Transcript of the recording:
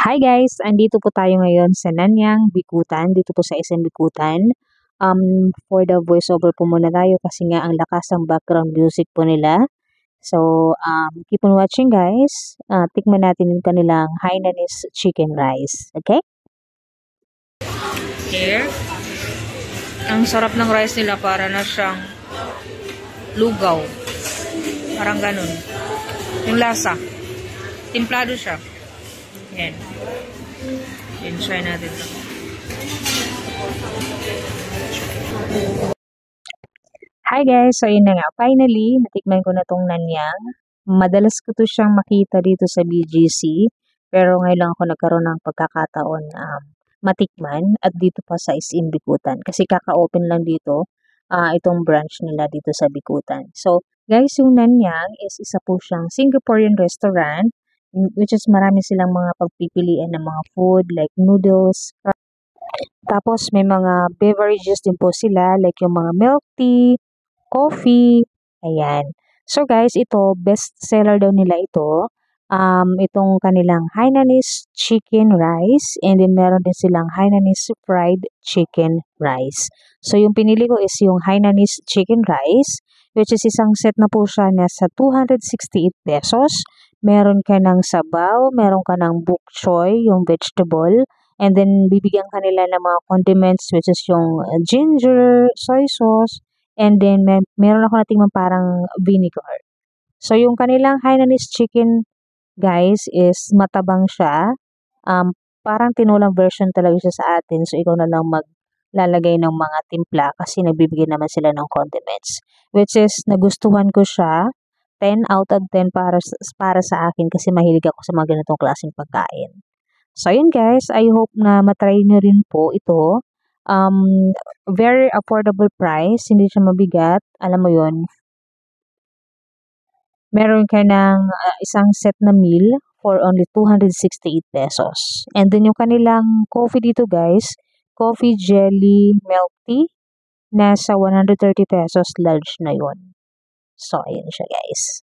Hi guys! Andito po tayo ngayon sa Nanyang, Bikutan. Dito po sa SM Bikutan. For the voiceover po muna tayo kasi nga ang lakas ng background music po nila. So, keep on watching guys. Tikman natin yung kanilang Hainanese chicken rice. Okay? Here. Ang sarap ng rice nila, para na siyang lugaw. Parang ganun. Yung lasa. Timplado siya. Yan. Yan, try natin ito. Hi guys! So, yun na nga. Finally, natikman ko na tong Nanyang. Madalas ko to siyang makita dito sa BGC. Pero ngayon lang ako nagkaroon ng pagkakataon matikman at dito pa sa SM Bikutan. Kasi kaka-open lang dito itong branch nila dito sa Bikutan. So, guys, yung Nanyang is isa po siyang Singaporean restaurant which is marami silang mga pagpipilian ng mga food like noodles. Tapos may mga beverages din po sila like yung mga milk tea, coffee, ayan. So guys, ito, best seller daw nila ito. Itong kanilang Hainanese chicken rice and then meron din silang Hainanese fried chicken rice. So yung pinili ko is yung Hainanese chicken rice which is isang set na po siya nasa 268 pesos. Meron ka ng sabaw, meron ka ng bok choy, yung vegetable, and then bibigyan ka nila ng mga condiments which is yung ginger, soy sauce, and then meron ako natingnan parang vinegar. So yung kanilang Hainanese chicken guys is matabang siya. Parang tinulang version talaga siya sa atin. So ikaw na lang maglalagay ng mga timpla kasi nagbibigay naman sila ng condiments. Which is nagustuhan ko siya. 10 out of 10 para sa akin kasi mahilig ako sa mga ganitong klaseng pagkain. So, yun guys, I hope na matry nyo rin po ito. Very affordable price, hindi siya mabigat. Alam mo yun, meron ka ng isang set na meal for only 268 pesos. And then yung kanilang coffee dito guys, coffee jelly milk tea, nasa 130 pesos large na yun. So, ayan siya guys.